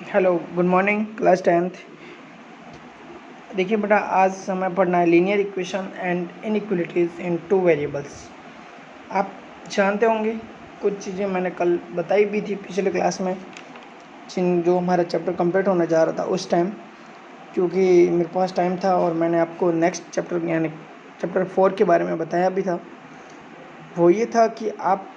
Hello, good morning class 10th। देखिए बेटा, आज हमें पढ़ना है linear equation and inequalities in two variables. आप जानते होंगे कुछ चीज़ें मैंने कल बताई भी थी पिछले क्लास में, जिन जो हमारा चैप्टर कंप्लीट होने जा रहा था उस टाइम, क्योंकि मेरे पास टाइम था और मैंने आपको नेक्स्ट चैप्टर यानी चैप्टर 4 के बारे में बताया भी था। वो ये था कि आप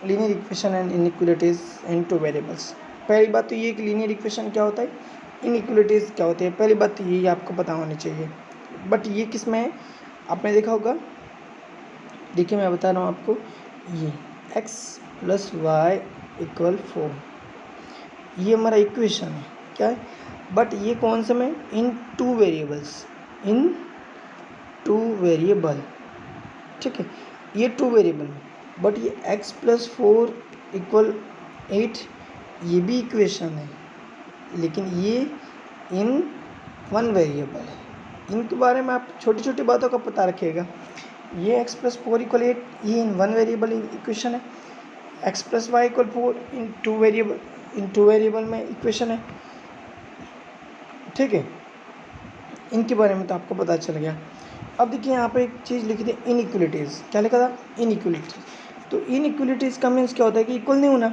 linear equation and inequalities in two variables. पहली बात तो ये कि लीनियर इक्वेशन क्या होता है, इनइक्वलिटीज़ क्या होती है। पहली बात तो यही आपको पता होनी चाहिए। बट ये किस में है, आपने देखा होगा। देखिए मैं बता रहा हूँ आपको, ये x प्लस वाई इक्वल 4 ये हमारा इक्वेशन है। क्या है, बट ये कौन से में, इन टू वेरिएबल्स, इन टू वेरिएबल। ठीक है, ये टू वेरिएबल में, बट ये x प्लस 4 इक्वल 8 ये भी इक्वेशन है, लेकिन ये इन वन वेरिएबल है। इनके बारे में आप छोटी छोटी बातों का पता रखिएगा। ये x प्लस 4 इक्वल 8 ये इन वन वेरिएबल इक्वेशन है। x प्लस वाई इक्वल 4 इन टू वेरिएबल में इक्वेशन है। ठीक है, इनके बारे में तो आपको पता चल गया। अब देखिए यहाँ पे एक चीज़ लिखी थी, इनइक्वलिटीज़। क्या लिखा था, इनइक्वलिटीज़। तो इनइक्वलिटीज़ का मीन्स क्या होता है कि इक्वल नहीं होना।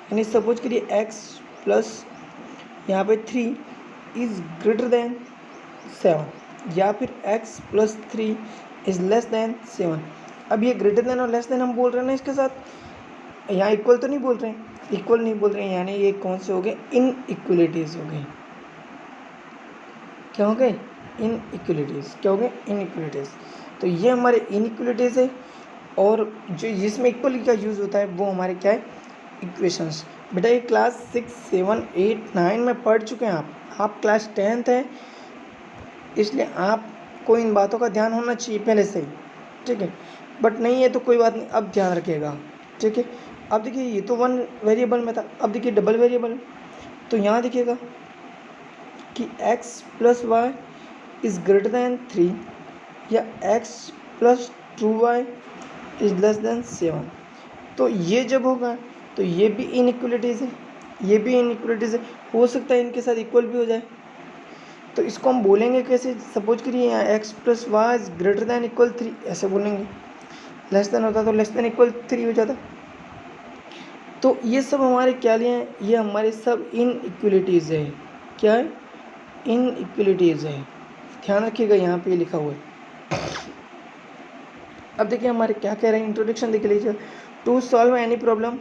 यानी सपोज करिए x प्लस यहाँ पे 3 इज़ ग्रेटर देन 7, या फिर x plus 3 is less than 7। अब ये ग्रेटर देन और लेस देन हम बोल रहे हैं ना इसके साथ, यहाँ इक्वल तो नहीं बोल रहे हैं, इक्वल नहीं बोल रहे हैं, यानी ये कौन से हो गए, इनइक्वलिटीज़ हो गई। क्या हो गए, इनइक्वलिटीज़। क्या हो गए, इनइक्वलिटीज़। तो ये हमारे इनइक्वलिटीज़ है, और जो जिसमें इक्वल का यूज़ होता है वो हमारे क्या है, इक्वेशंस। बेटा ये क्लास 6, 7, 8, 9 में पढ़ चुके हैं आप क्लास 10th है, इसलिए आपको इन बातों का ध्यान होना चाहिए पहले से ही। ठीक है, बट नहीं है तो कोई बात नहीं, अब ध्यान रखिएगा। ठीक है, अब देखिए ये तो वन वेरिएबल में था, अब देखिए डबल वेरिएबल। तो यहाँ देखिएगा कि x plus y is greater than 3, या x plus 2y is less than 7। तो ये जब होगा तो ये भी इनइक्वलिटीज़ है, ये भी इनइक्वलिटीज़ है। हो सकता है इनके साथ इक्वल भी हो जाए। तो इसको हम बोलेंगे कैसे, सपोज करिए यहाँ x plus y is greater than equal 3 ऐसे बोलेंगे। लेस देन होता तो लेस देन इक्वल 3 हो जाता। तो ये सब हमारे क्या लिए हैं, ये हमारे सब इनइक्वलिटीज़ है। क्या है, इनइक्वलिटीज़ है। ध्यान रखिएगा, यहाँ पे लिखा हुआ है। अब देखिए हमारे क्या कह रहे हैं, इंट्रोडक्शन देख लीजिए। To solve any problem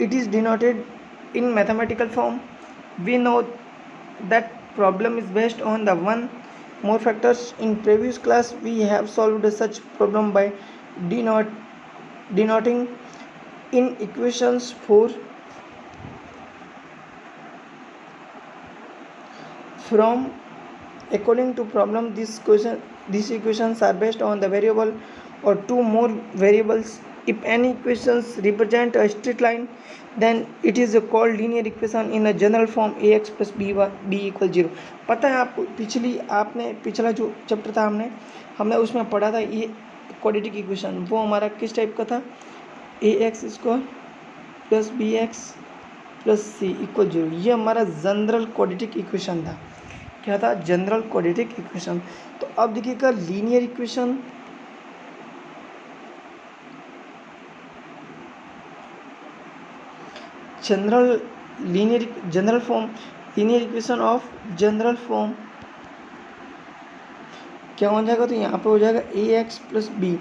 it is denoted in mathematical form. We know that problem is based on the one more factors. In previous class we have solved such problem by denoting in equations for from according to problem these equations are based on the variable or two more variables. If any equations represent a straight line then it is called linear equation in a general form ax plus b equal 0. पता है आपको, पिछला जो chapter था हमने उसमें पढ़ा था ये क्वाड्रेटिक इक्वेशन। वो हमारा किस टाइप का था, ए x square plus b x plus सी इक्वल 0। ये हमारा जनरल क्वाड्रेटिक इक्वेशन था। क्या था, जनरल क्वाड्रेटिक इक्वेशन। तो अब देखिएगा linear equation, general form, linear equation of general form क्या हो जाएगा, तो यहाँ पे हो जाएगा A X plus B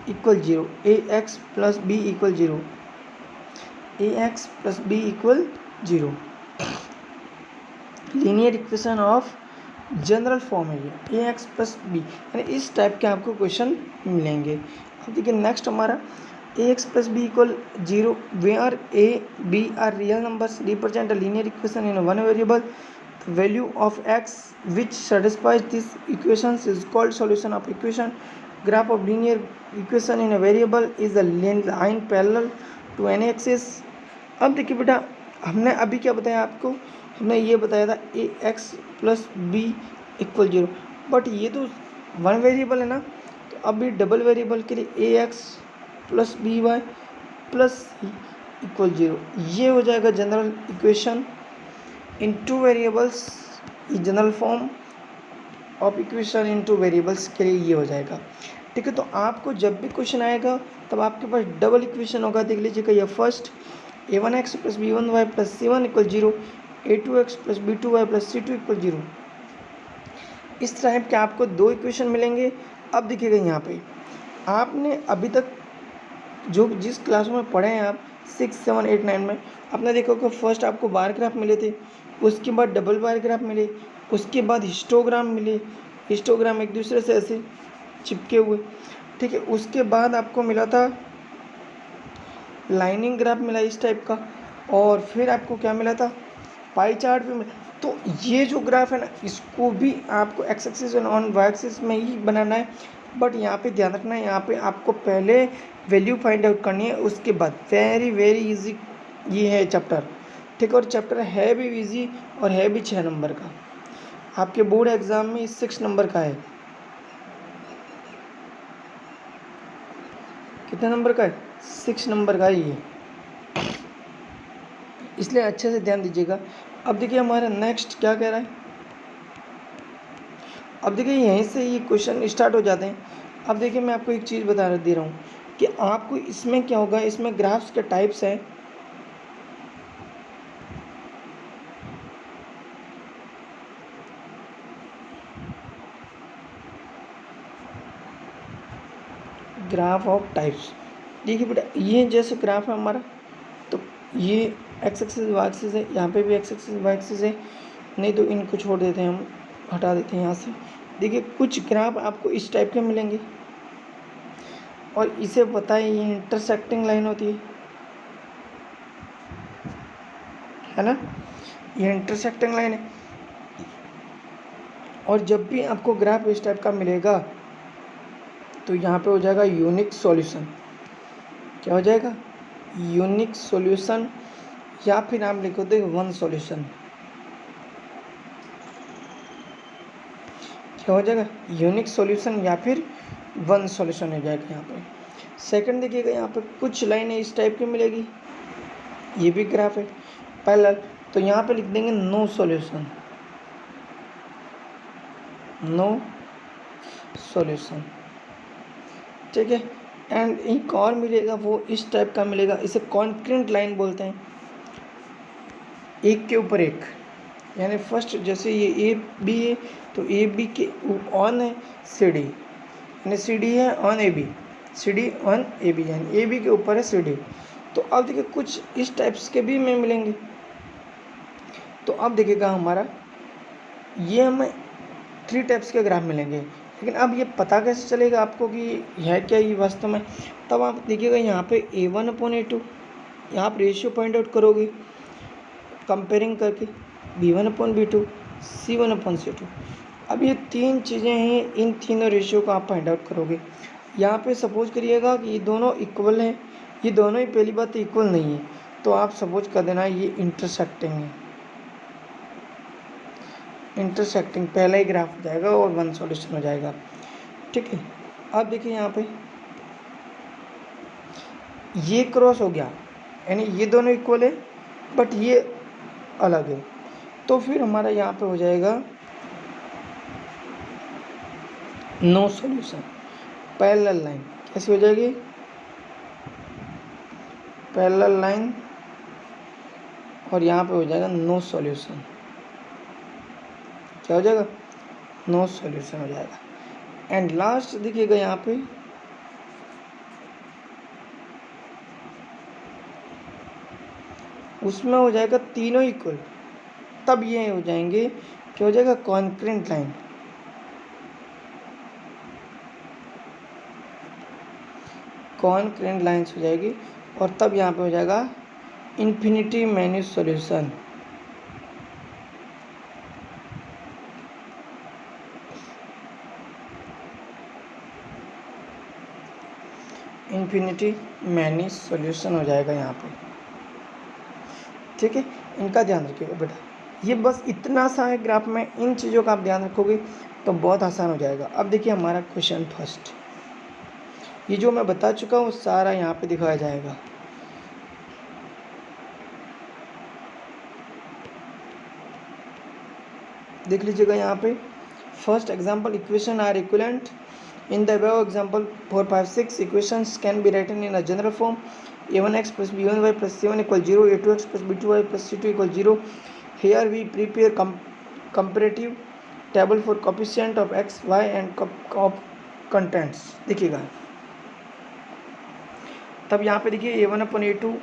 equal 0, A X plus B equal 0, A X plus B equal 0। Linear equation of general form है ये, ए एक्स प्लस बी, यानी इस टाइप के आपको क्वेश्चन मिलेंगे। अब देखिए नेक्स्ट हमारा A X plus B equal 0 where A B are real numbers represent a linear equation in one variable. Value of x which satisfies this equations is called solution of equation. Graph of linear equation in a variable is a line parallel to any axis. अब देखिए बेटा, हमने अभी क्या बताया आपको, हमने ये बताया था ए X plus B equal 0, but ये तो वन वेरिएबल है ना। तो अभी डबल वेरिएबल के लिए A X plus B Y plus C equal 0 ये हो जाएगा general equation. In two variables, ये general form of equation in two variables के लिए ये हो जाएगा। ठीक है, तो आपको जब भी क्वेश्चन आएगा तब आपके पास डबल इक्वेशन होगा। देख लीजिएगा, यह first a1x plus b1y plus c1 equal 0, a2x plus b2y plus c2 equal 0। इस टाइप के आपको दो इक्वेशन मिलेंगे। अब देखिएगा यहाँ पे आपने अभी तक जो जिस क्लास में पढ़े हैं आप 6, 7, 8, 9 में, आपने देखा कि फर्स्ट आपको बार ग्राफ मिले थे, उसके बाद डबल बार ग्राफ मिले, उसके बाद हिस्टोग्राम मिले, हिस्टोग्राम एक दूसरे से ऐसे चिपके हुए। ठीक है, उसके बाद आपको मिला था लाइनिंग ग्राफ मिला इस टाइप का, और फिर आपको क्या मिला था, पाई चार्ट भी मिला। तो ये जो ग्राफ है ना, इसको भी आपको एक्स एक्सिस और ऑन वाई एक्सिस में ही बनाना है। बट यहाँ पे ध्यान रखना है, यहाँ पे आपको पहले वैल्यू फाइंड आउट करनी है, उसके बाद वेरी वेरी इजी ये है चैप्टर। ठीक है, और चैप्टर है भी इजी और है भी 6 नंबर का। आपके बोर्ड एग्जाम में 6 नंबर का है। कितने नंबर का है? 6 नंबर का है ये, इसलिए अच्छे से ध्यान दीजिएगा। अब देखिए हमारा नेक्स्ट क्या कह रहा है। अब देखिए यहीं से ये क्वेश्चन स्टार्ट हो जाते हैं। अब देखिए मैं आपको एक चीज़ बता दे रहा हूँ कि आपको इसमें क्या होगा, इसमें ग्राफ्स के टाइप्स हैं। Graph of types. देखिए बेटा, ये जैसे ग्राफ है हमारा, तो ये एक्स एक्सिस वाई एक्सिस है, यहाँ पे भी एक्स एक्सिस वाई एक्सिस है। नहीं तो इनको छोड़ देते हैं, हम हटा देते हैं यहाँ से। देखिए कुछ ग्राफ आपको इस टाइप के मिलेंगे, और इसे पता है ये इंटरसेक्टिंग लाइन होती है ना, ये इंटरसेक्टिंग लाइन है। और जब भी आपको ग्राफ इस टाइप का मिलेगा तो यहाँ पे हो जाएगा यूनिक सॉल्यूशन। क्या हो जाएगा? यूनिक सॉल्यूशन, या फिर आप लिखो दे वन सॉल्यूशन। क्या हो जाएगा? यूनिक सॉल्यूशन या फिर वन सॉल्यूशन हो जाएगा यहाँ पे। सेकंड देखिएगा, यहाँ पे कुछ लाइनें इस टाइप की मिलेगी, ये भी ग्राफ है पैरेलल, तो यहाँ पे लिख देंगे नो सॉल्यूशन, नो सॉल्यूशन। ठीक है, एंड एक और मिलेगा, वो इस टाइप का मिलेगा, इसे कॉन्क्रीट लाइन बोलते हैं, एक के ऊपर एक। यानी फर्स्ट जैसे ये ए बी है, तो ए बी के ऑन है सी डी, यानी सी डी है on A B, C D on A B, यानी ए बी के ऊपर है सी डी। तो अब देखिए कुछ इस टाइप्स के भी में मिलेंगे। तो अब देखिएगा हमारा ये हमें 3 टाइप्स के ग्राफ मिलेंगे, लेकिन अब ये पता कैसे चलेगा आपको कि है क्या ये वास्तव में। तब आप देखिएगा यहाँ पे a1/a2, यहाँ आप रेशियो पॉइंट आउट करोगे कंपेयरिंग करके, b1/b2, c1/c2। अब ये 3 चीज़ें हैं, इन तीनों रेशियो को आप फाइंड आउट करोगे। यहाँ पे सपोज करिएगा कि ये दोनों इक्वल हैं, ये दोनों ही पहली बात इक्वल नहीं है, तो आप सपोज कर देना ये इंटरसेक्टिंग है। इंटरसेक्टिंग पहला ही ग्राफ हो जाएगा और वन सॉल्यूशन हो जाएगा। ठीक है, अब देखिए यहाँ पे ये क्रॉस हो गया, यानी ये दोनों इक्वल है बट ये अलग है, तो फिर हमारा यहाँ पे हो जाएगा नो सॉल्यूशन। पैरेलल लाइन कैसी हो जाएगी? पैरेलल लाइन, और यहाँ पे हो जाएगा नो सॉल्यूशन। क्या हो जाएगा? नो सॉल्यूशन हो जाएगा। एंड लास्ट देखिएगा यहाँ पे उसमें हो जाएगा तीनों इक्वल, तब ये हो जाएंगे, क्या हो जाएगा? Concrete line. कॉन्क्रीट लाइन्स हो जाएगी, और तब यहाँ पे हो जाएगा infinity many solution. Infinity many solution हो जाएगा यहाँ पे। ठीक है, इनका ध्यान रखिएगा बेटा, ये बस इतना सा है ग्राफ में, इन चीज़ों का आप ध्यान रखोगे तो बहुत आसान हो जाएगा। अब देखिए हमारा क्वेश्चन फर्स्ट, ये जो मैं बता चुका हूँ सारा यहाँ पे दिखाया जाएगा। देख लीजिएगा यहाँ पे first example equation are equivalent in the above example 4 5 6 equations can be written in a general form a1x plus b1y plus c1 equal 0 a2x plus b2y plus c2 equal 0. Here we prepare comparative table for coefficient of x y and of contents. देखिएगा तब यहाँ पे देखिए a1/a2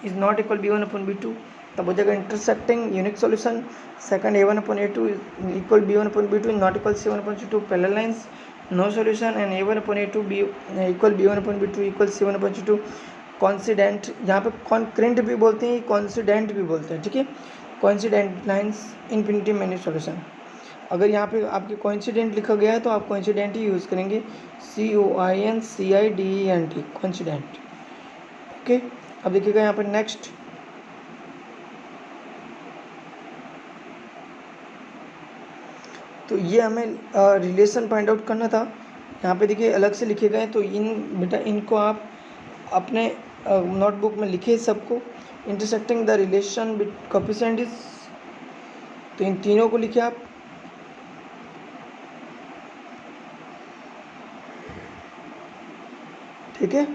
is not equal b1/b2, तब हो जाएगा intersecting unique solution. Second a1/a2 equal b1/b2 is not equal c1/c2 parallel lines, no solution. And a1/a2 equal b1/b2 equal c1/c2 coincident. यहाँ पे कॉन्क्रेंट भी बोलते हैं, कॉन्सिडेंट भी बोलते हैं. ठीक है, coincident lines infinity many solution. अगर यहाँ पे आपके कॉन्सिडेंट लिखा गया है तो आप कॉन्सिडेंट ही यूज़ करेंगे, COINCIDENT कॉन्सिडेंट. ओके, अब देखिएगा यहाँ पर नेक्स्ट तो ये हमें रिलेशन फाइंड आउट करना था. यहाँ पे देखिए अलग से लिखे गए, तो बेटा इनको आप अपने नोटबुक में लिखे सबको. Intersecting the relation with coefficient is, तो इन तीनों को लिखे आप. ठीक है,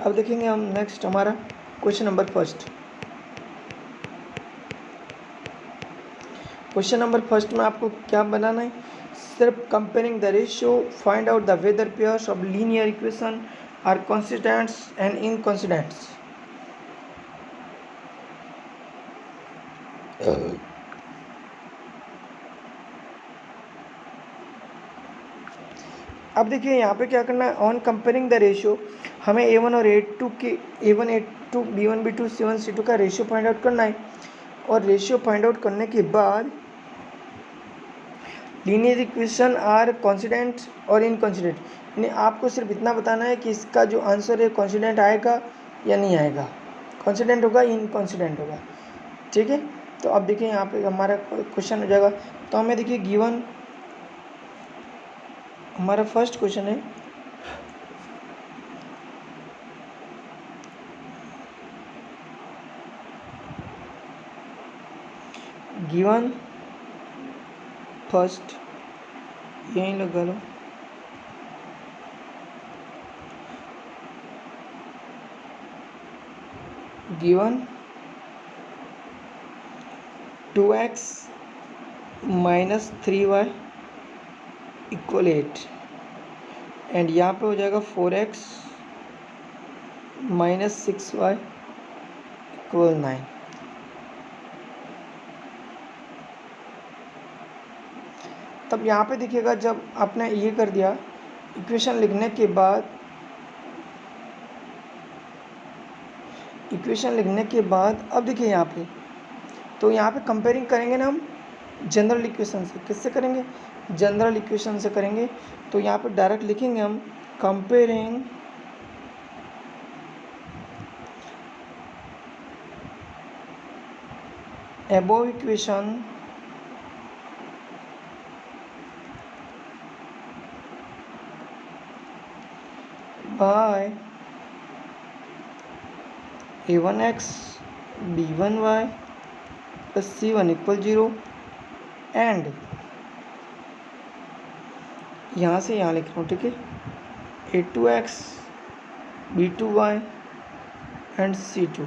अब देखेंगे हम नेक्स्ट हमारा question number first. Question number first में आपको क्या बनाना है, सिर्फ comparing the ratio, find out the whether pairs of linear equation are constants and inconstants. अब देखिए यहाँ पे क्या करना है, ऑन कंपेयरिंग द रेशियो हमें a1 और a2 के a1 a2 b1 b2 c1 c2 का रेशियो फाइंड आउट करना है. और रेशियो फाइंड आउट करने के बाद लीनियर इक्वेशन आर कॉन्स्टेंट और इनकॉन्स्टेंट, यानी आपको सिर्फ इतना बताना है कि इसका जो आंसर है कॉन्स्टेंट आएगा या नहीं आएगा, कॉन्स्टेंट होगा या इनकॉन्स्टेंट होगा. ठीक है, तो अब देखिए यहाँ पे हमारा क्वेश्चन हो जाएगा. तो हमें देखिए गिवन हमारा फर्स्ट क्वेश्चन है, गिवन फर्स्ट यहीं लगा लो, given 2x minus 3y equal 8 and यहाँ पे हो जाएगा 4x माइनस 6y इक्वल 9. तब यहाँ पे देखिएगा जब आपने ये कर दिया इक्वेशन लिखने के बाद, अब देखिए यहाँ पे, तो यहाँ पे कंपेयरिंग करेंगे ना हम जनरल इक्वेशन से. किससे करेंगे, जनरल इक्वेशन से करेंगे. तो यहाँ पे डायरेक्ट लिखेंगे हम comparing above equation by a1x b1y plus c1 equal 0 and यहाँ से यहाँ लिख रहा हूँ. ठीक है, a2x b2y and c2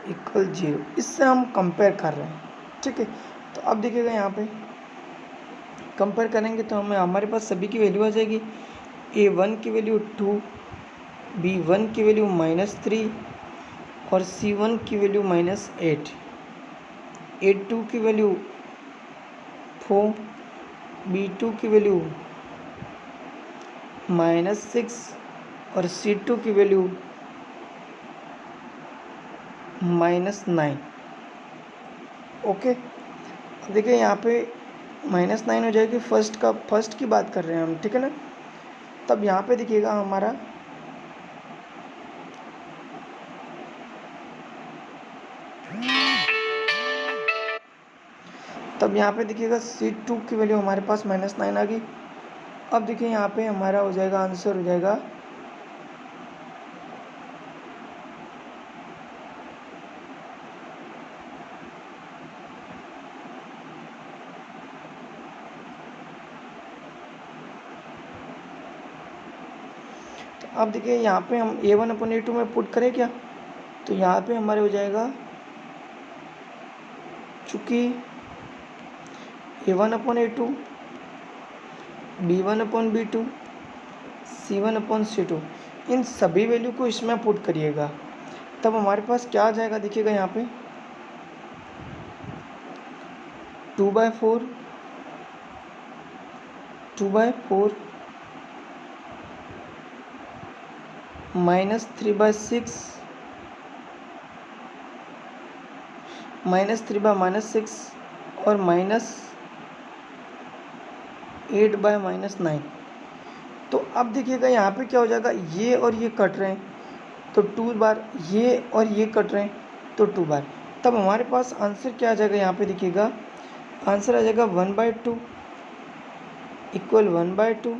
equal 0. इससे हम कंपेयर कर रहे हैं. ठीक है, तो अब देखिएगा यहाँ पे कंपेयर करेंगे तो हमारे पास सभी की वैल्यू आ जाएगी. a1 की वैल्यू 2, b1 की वैल्यू -3 और c1 की वैल्यू -8, a2 की वैल्यू 4, b2 की वैल्यू -6 और c2 की वैल्यू -9. ओके, अब देखिए यहाँ पे -9 हो जाएगी. फर्स्ट की बात कर रहे हैं हम. ठीक है ना, तब यहाँ पे देखिएगा हमारा C2 की वैल्यू हमारे पास -9 आ गई. अब देखिए यहाँ पे हमारा हो जाएगा आंसर हो जाएगा अब देखिए यहाँ पे हम A1/A2 में पुट करें क्या, तो यहाँ पे हमारे हो जाएगा, चूँकि A1/A2, B1/B2, C1/C2 इन सभी वैल्यू को इसमें पुट करिएगा, तब हमारे पास क्या आ जाएगा देखिएगा यहाँ पे 2/4 -3/6 -3/6 और -8/9। तो अब देखिएगा यहाँ पे क्या हो जाएगा, ये और ये कट रहे हैं तो 2 बार, ये और ये कट रहे हैं तो 2 बार, तब हमारे पास आंसर क्या आ जाएगा, यहाँ पे देखिएगा आंसर आ जाएगा 1/2 इक्वल 1/2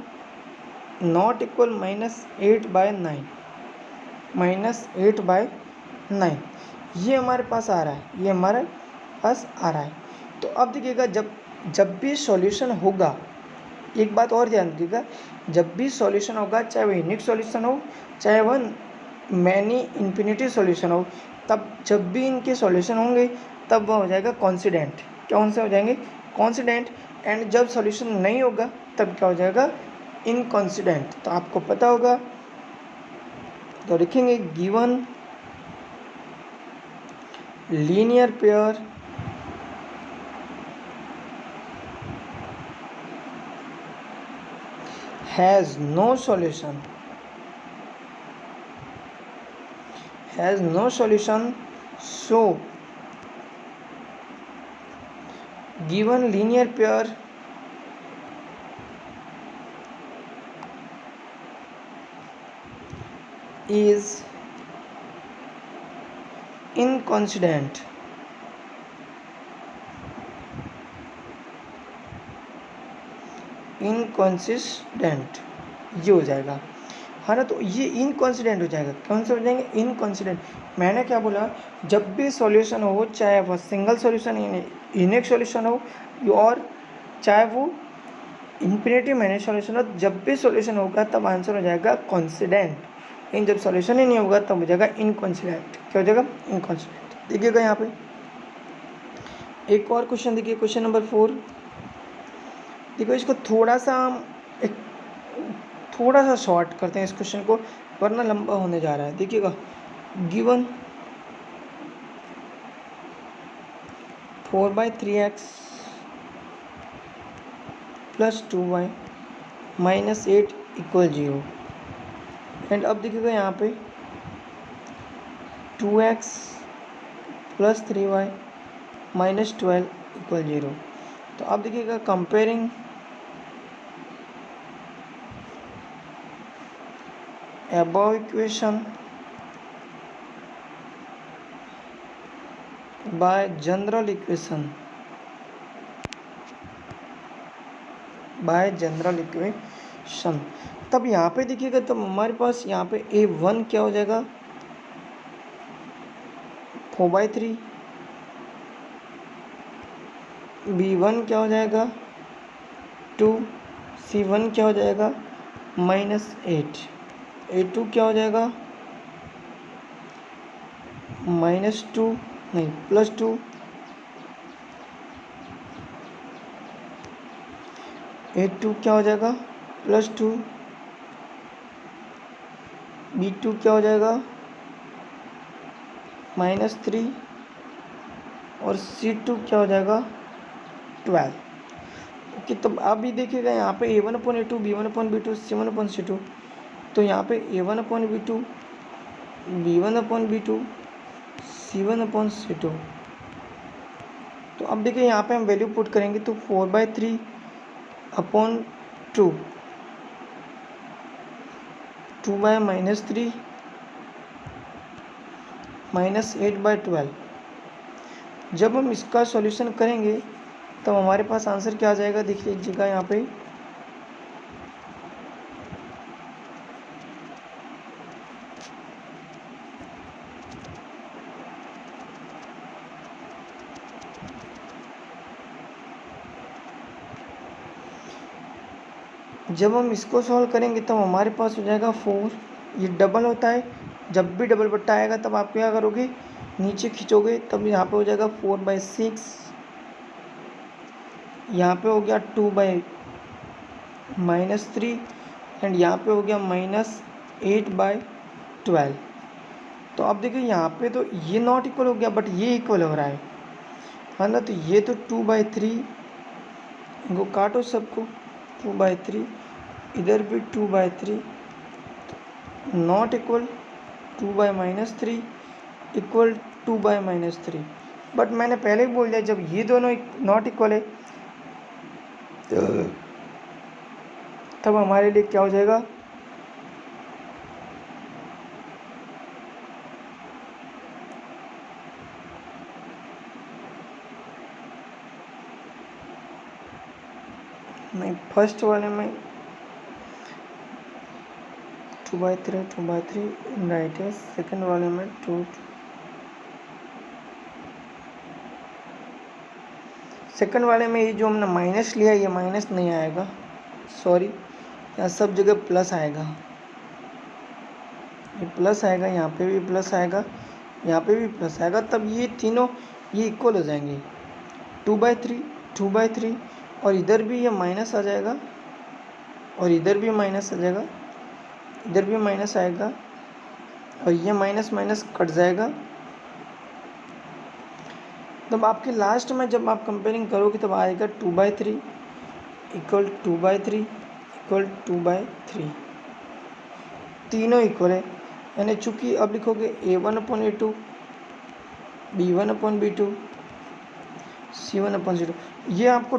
नॉट इक्वल -8/9 -8/9, ये हमारे पास आ रहा है, ये हमारे पास आ रहा है। तो अब देखिएगा जब भी सॉल्यूशन होगा, एक बात और ध्यान रखिएगा, जब भी सॉल्यूशन होगा, चाहे वो यूनिक सॉल्यूशन हो, चाहे वह मैनी इन्फिनिटी सॉल्यूशन हो, तब जब भी इनके सॉल्यूशन होंगे तब वह हो जाएगा कॉन्सिडेंट। कौन से हो जाएंगे, कॉन्सिडेंट। एंड जब सॉल्यूशन नहीं होगा तब क्या हो जाएगा, इनकॉन्सिडेंट। तो आपको पता होगा, तो लिखेंगे given linear pair has no solution, so given linear pair is inconsistent। Inconsistent ये हो जाएगा, है ना। तो ये इनकॉन्सिडेंट हो जाएगा, कौन से हो जाएंगे, इनकॉन्सिडेंट। मैंने क्या बोला, जब भी सॉल्यूशन हो, चाहे वह सिंगल सॉल्यूशन यूनिक सॉल्यूशन हो और चाहे वो इन्फिनिटी मैनी सॉल्यूशन हो, जब भी सॉल्यूशन होगा तब आंसर हो जाएगा कॉन्सिडेंट। लेकिन जब सॉल्यूशन ही नहीं होगा तब हो जाएगा इनकॉन्सिडेंट। क्या हो जाएगा, इनकॉन्सिडेंट। देखिएगा यहाँ पे एक और क्वेश्चन देखिए, क्वेश्चन नंबर 4। देखो इसको थोड़ा सा शॉर्ट करते हैं इस क्वेश्चन को, वरना लंबा होने जा रहा है। देखिएगा गिवन 4/3x + 2y - 8 = 0। एंड अब देखिएगा यहाँ पे 2x + 3y - 12 = 0। तो अब देखिएगा comparing above equation by general equation, तब यहाँ पे देखिएगा, तब हमारे पास यहाँ पे A1 क्या हो जाएगा, 4/3, B1 क्या हो जाएगा 2, C1 क्या हो जाएगा -8, A2 क्या हो जाएगा -2 नहीं +2, A2 क्या हो जाएगा +2, B2 क्या हो जाएगा -3 और C2 क्या हो जाएगा 12। ओके, तो अब भी देखिएगा यहाँ पे A1/A2, B1/B2, C1/C2, तो यहाँ पे A1/B2, B1/B2, C1/C2। तो अब देखिए यहाँ पे हम वैल्यू पुट करेंगे तो 4/3/2 2/-3 -8/12। जब हम इसका सॉल्यूशन करेंगे तो हमारे पास आंसर क्या आ जाएगा, देख लीजिएगा यहाँ पे जब हम इसको सॉल्व करेंगे तब हमारे पास हो जाएगा 4 ये डबल होता है, जब भी डबल बट्टा आएगा तब आप क्या करोगे, नीचे खींचोगे, तब यहाँ पे हो जाएगा 4/6, यहाँ पे हो गया 2/-3 एंड यहाँ पे हो गया -8/12। तो आप देखिए यहाँ पे तो ये नॉट इक्वल हो गया, बट ये इक्वल हो रहा है ना। तो ये तो 2/3, इनको काटो सबको, 2/3, इधर भी 2/3, नॉट इक्वल 2/-3 इक्वल 2/-3। बट मैंने पहले ही बोल दिया, जब ये दोनों नॉट इक्वल है तब हमारे लिए क्या हो जाएगा, नहीं फर्स्ट वाले में 2/3 राइट है, सेकंड वाले में 2, सेकंड वाले में ये जो हमने माइनस लिया ये माइनस नहीं आएगा, सॉरी, यहाँ सब जगह प्लस आएगा, ये प्लस आएगा, यहाँ पे भी प्लस आएगा, यहाँ पे भी प्लस आएगा, तब ये तीनों ये इक्वल हो जाएंगे, 2/3 2/3, और इधर भी ये माइनस आ जाएगा, और इधर भी माइनस आ जाएगा, इधर भी माइनस आएगा, और ये माइनस माइनस कट जाएगा। तब आपके लास्ट में जब आप कंपेयरिंग करोगे तब आएगा 2/3 इक्वल 2/3 इक्वल 2/3, तीनों इक्वल है। यानी चूँकि अब लिखोगे A1/A2, B1/B2, C1/0, ये आपको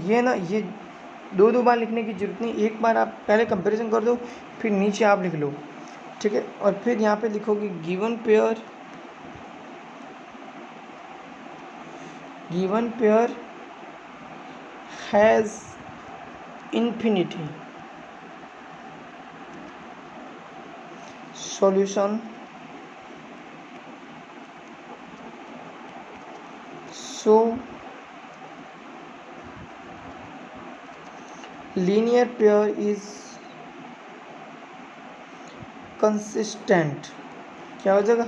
ये ना, ये दो बार लिखने की जरूरत नहीं, एक बार आप पहले कंपैरिजन कर दो, फिर नीचे आप लिख लो, ठीक है। और फिर यहाँ पे लिखोगे given pair has infinity solution, so linear pair is consistent। क्या हो जाएगा,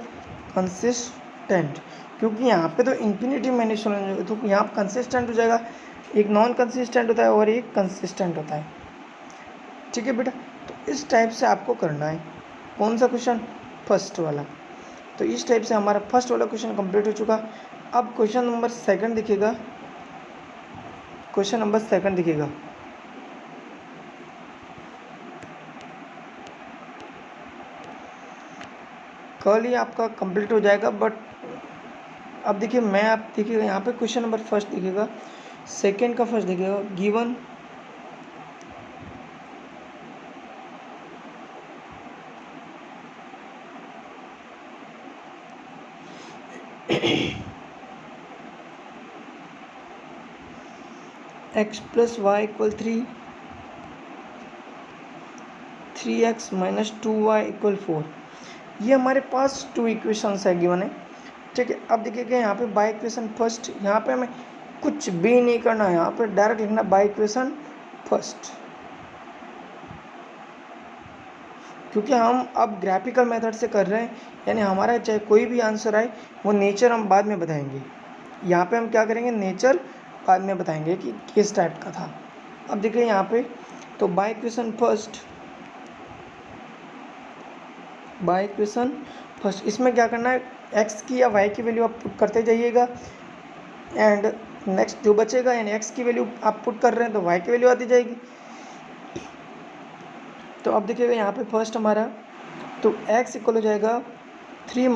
कंसिस्टेंट, क्योंकि यहाँ पे तो इन्फिनिटी मैंने सोल्यूशन, तो यहाँ पर कंसिस्टेंट हो जाएगा, एक नॉन कंसिस्टेंट होता है और एक कंसिस्टेंट होता है, ठीक है बेटा। तो इस टाइप से आपको करना है। कौन सा क्वेश्चन, फर्स्ट वाला। तो इस टाइप से हमारा फर्स्ट वाला क्वेश्चन कंप्लीट हो चुका। अब क्वेश्चन नंबर सेकंड दिखेगा, क्वेश्चन नंबर सेकंड दिखेगा। कल ही आपका कंप्लीट हो जाएगा, बट अब देखिए मैं, आप देखिएगा यहाँ पे क्वेश्चन नंबर फर्स्ट दिखेगा, सेकंड का फर्स्ट दिखेगा, given x + y = 3, 3x - 2y = 4। ये हमारे पास टू इक्वेशंस है गिवन है, ठीक है। अब देखिएगा यहाँ पे बाय इक्वेशन फर्स्ट, यहाँ पे हमें कुछ भी नहीं करना है, यहाँ पे डायरेक्ट लिखना बाय इक्वेशन फर्स्ट, क्योंकि हम अब ग्राफिकल मेथड से कर रहे हैं, यानी हमारा चाहे कोई भी आंसर आए वो नेचर हम बाद में बताएंगे। यहाँ पे हम क्या करेंगे, नेचर बाद में बताएंगे कि किस टाइप का था। अब देखिए यहाँ पे तो बाय इक्वेशन फर्स्ट, इसमें क्या करना है, x की या y की वैल्यू आप पुट करते जाइएगा, एंड नेक्स्ट जो बचेगा, यानी x की वैल्यू आप पुट कर रहे हैं तो y की वैल्यू आती जाएगी। तो अब देखिएगा यहाँ पे फर्स्ट हमारा, तो x इक्वल हो जाएगा 3 -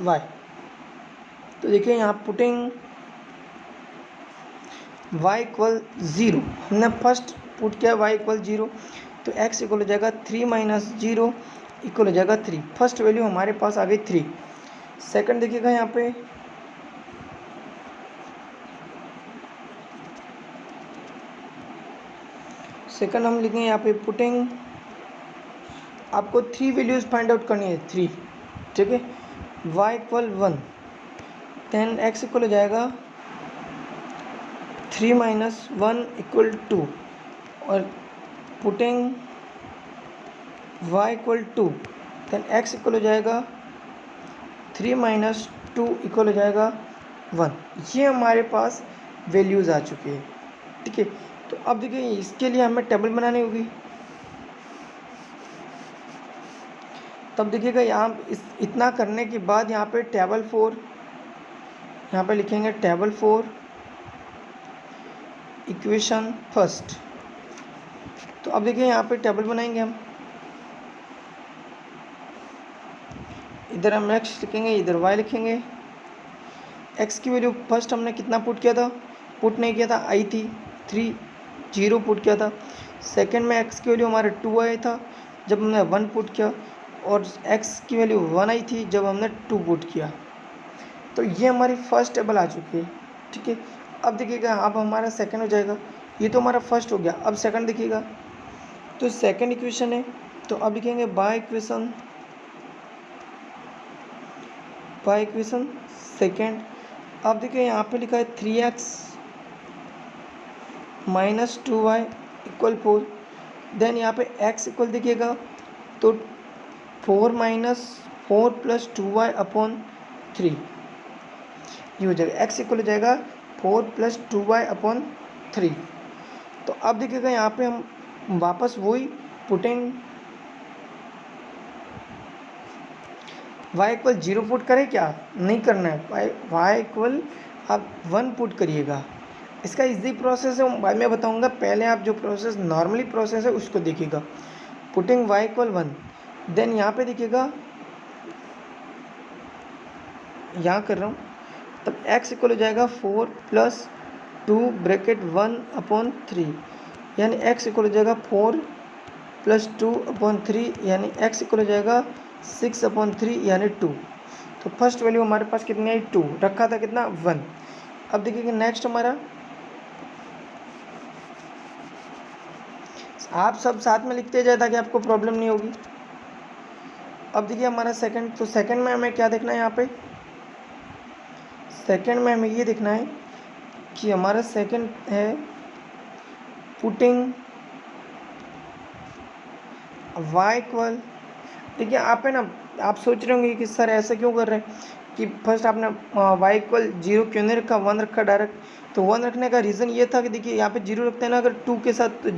y। तो देखिए यहाँ पुटिंग y = 0, हमने फर्स्ट पुट किया y = 0, तो x इक्वल हो जाएगा 3 - 0 इक्वल हो जाएगा 3। फर्स्ट वैल्यू हमारे पास आ गई 3। सेकंड देखिएगा यहाँ पे, सेकंड हम लिखेंगे यहाँ पे पुटिंग, आपको 3 वैल्यूज़ फाइंड आउट करनी है, 3, ठीक है। y = 1, देन x इक्वल हो जाएगा 3 - 1 = 2, और putting y = 2, then x equal हो जाएगा 3 माइनस 2 इक्वल हो जाएगा 1। ये हमारे पास वैल्यूज़ आ चुकी है, ठीक है। तो अब देखिए इसके लिए हमें टेबल बनानी होगी। तब देखिएगा यहाँ इतना करने के बाद यहाँ पे टेबल 4, यहाँ पे लिखेंगे टेबल 4 इक्वेशन फर्स्ट। तो अब देखिए यहाँ पे टेबल बनाएंगे हम, इधर हम x लिखेंगे, इधर y लिखेंगे। x की वैल्यू फर्स्ट हमने कितना पुट किया था, पुट नहीं किया था, आई थी 3, 0 पुट किया था। सेकंड में x की वैल्यू हमारे 2 आया था जब हमने 1 पुट किया, और x की वैल्यू 1 आई थी जब हमने 2 पुट किया। तो ये हमारी फर्स्ट टेबल आ चुकी है, ठीक है। अब देखिएगा अब हमारा सेकंड हो जाएगा, ये तो हमारा फर्स्ट हो गया। अब सेकंड देखिएगा, तो सेकंड इक्वेशन है, तो अब लिखेंगे बाय इक्वेशन सेकंड। अब देखिए यहाँ पे लिखा है 3x minus 2y equal 4। Then यहाँ पे x इक्वल देखिएगा तो 4 माइनस 4 प्लस 2y अपॉन 3, ये हो जाएगा x इक्वल हो जाएगा 4 प्लस 2y अपॉन 3। तो अब देखिएगा यहाँ पे हम वापस वही पुटिंग y इक्वल 0 पुट करें, क्या नहीं करना है, y इक्वल आप 1 पुट करिएगा। इसका इजी प्रोसेस है, बाद में बताऊंगा, पहले आप जो प्रोसेस नॉर्मली प्रोसेस है उसको देखिएगा। पुटिंग y इक्वल 1, देन यहाँ पे देखिएगा यहाँ कर रहा हूँ, तब x इक्वल हो जाएगा 4 प्लस 2 ब्रैकेट 1 अपॉन 3, यानी x इक्वल हो जाएगा 4 प्लस 2 अपॉन 3, यानी x इक्वल हो जाएगा 6 अपॉन 3 यानी 2। तो फर्स्ट वैल्यू हमारे पास कितनी आई, 2, रखा था कितना 1। अब देखिए नेक्स्ट हमारा, आप सब साथ में लिखते जाए ताकि आपको प्रॉब्लम नहीं होगी। अब देखिए हमारा सेकंड, तो सेकंड में हमें क्या देखना है, यहाँ पे सेकंड में हमें ये देखना है कि हमारा सेकंड है पुटिंग y इक्वल, देखिए आप है ना, आप सोच रहे होंगे कि सर ऐसा क्यों कर रहे हैं कि फर्स्ट आपने y इक्वल 0 क्यों नहीं रखा, 1 रखा डायरेक्ट। तो 1 रखने का रीज़न ये था कि देखिए यहाँ पे 0 रखते हैं ना अगर 2 के साथ, तो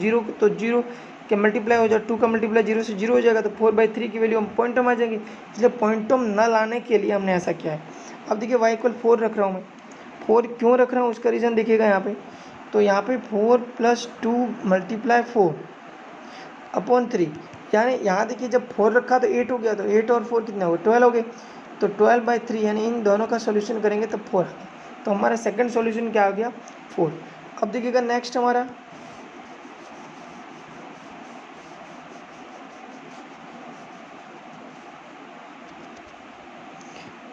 0 के मल्टीप्लाई हो जाए, 2 का मल्टीप्लाई 0 से 0 हो जाएगा, तो 4/3 की वैल्यू हम पॉइंटम आ जाएंगी, इसलिए पॉइंटम न लाने के लिए हमने ऐसा किया है। अब देखिए y इक्वल 4 रख रहा हूँ मैं, 4 क्यों रख रहा हूँ उसका रीज़न देखिएगा यहाँ पे, तो यहाँ पे 4 प्लस 2 मल्टीप्लाई 4 अपॉन 3, यानी यहाँ देखिए जब 4 रखा तो 8 हो गया, तो 8 और 4 कितने हो गए, 12 हो गए। तो 12/3 यानी इन दोनों का सॉल्यूशन करेंगे तब 4 आ गया। तो हमारा सेकंड सॉल्यूशन क्या आ गया, 4। अब देखिएगा नेक्स्ट हमारा,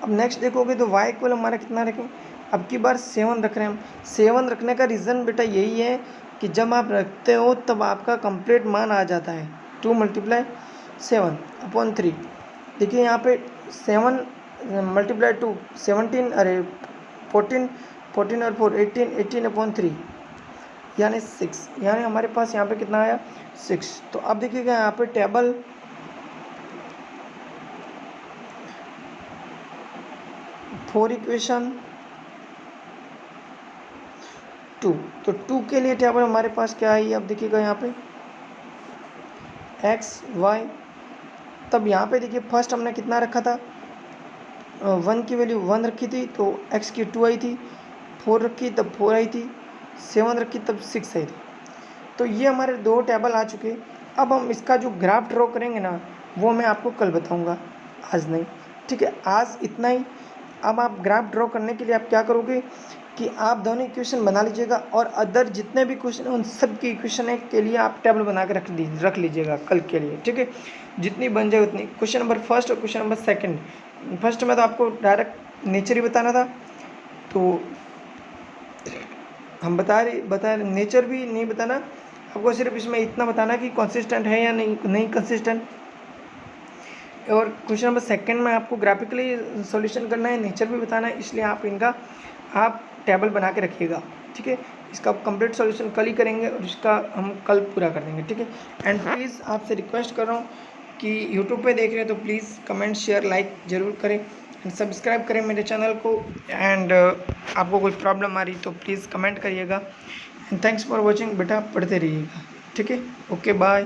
अब नेक्स्ट देखोगे तो y इक्वल हमारा कितना रखें, अब की बार 7 रख रहे हैं हम। 7 रखने का रीज़न बेटा यही है कि जब आप रखते हो तब आपका कंप्लीट मान आ जाता है, 2 मल्टीप्लाई 7 अपॉन 3। देखिए यहाँ पे 7 मल्टीप्लाई 2 17, अरे 14, 14 और 4 18, 18 अपॉन 3 यानी 6, यानी हमारे पास यहाँ पे कितना आया 6। तो अब देखिएगा यहाँ पे टेबल 4 इक्वेशन 2, तो 2 के लिए टेबल हमारे पास क्या है, अब देखिएगा यहाँ पे x y। तब यहाँ पे देखिए फर्स्ट हमने कितना रखा था, 1 की वैल्यू 1 रखी थी तो x की 2 आई थी, 4 रखी तब 4 आई थी, 7 रखी तब 6 आई थी। तो ये हमारे 2 टेबल आ चुके। अब हम इसका जो ग्राफ ड्रॉ करेंगे ना वो मैं आपको कल बताऊंगा, आज नहीं, ठीक है, आज इतना ही। अब आप ग्राफ ड्रॉ करने के लिए आप क्या करोगे कि आप दोनों इक्वेशन बना लीजिएगा, और अदर जितने भी क्वेश्चन हैं उन सब की इक्वेशन के लिए आप टेबल बना के रख लीजिएगा कल के लिए, ठीक है, जितनी बन जाए उतनी। क्वेश्चन नंबर फर्स्ट और क्वेश्चन नंबर सेकंड, फर्स्ट में तो आपको डायरेक्ट नेचर ही बताना था, तो हम बता रहे नेचर भी नहीं बताना आपको, सिर्फ इसमें इतना बताना कि कंसिस्टेंट है या नहीं कंसिस्टेंट। और क्वेश्चन नंबर सेकंड में आपको ग्राफिकली सॉल्यूशन करना है, नेचर भी बताना है, इसलिए आप इनका आप टेबल बना के रखिएगा, ठीक है। इसका कंप्लीट सॉल्यूशन कल ही करेंगे और इसका हम कल पूरा कर देंगे, ठीक है। एंड प्लीज़ आपसे रिक्वेस्ट कर रहा हूँ कि यूट्यूब पे देख रहे हैं तो प्लीज़ कमेंट शेयर लाइक ज़रूर करें एंड सब्सक्राइब करें मेरे चैनल को। एंड आपको कोई प्रॉब्लम आ रही तो प्लीज़ कमेंट करिएगा। And thanks for watching. बेटा पढ़ते रहिएगा, ठीक है। Okay bye.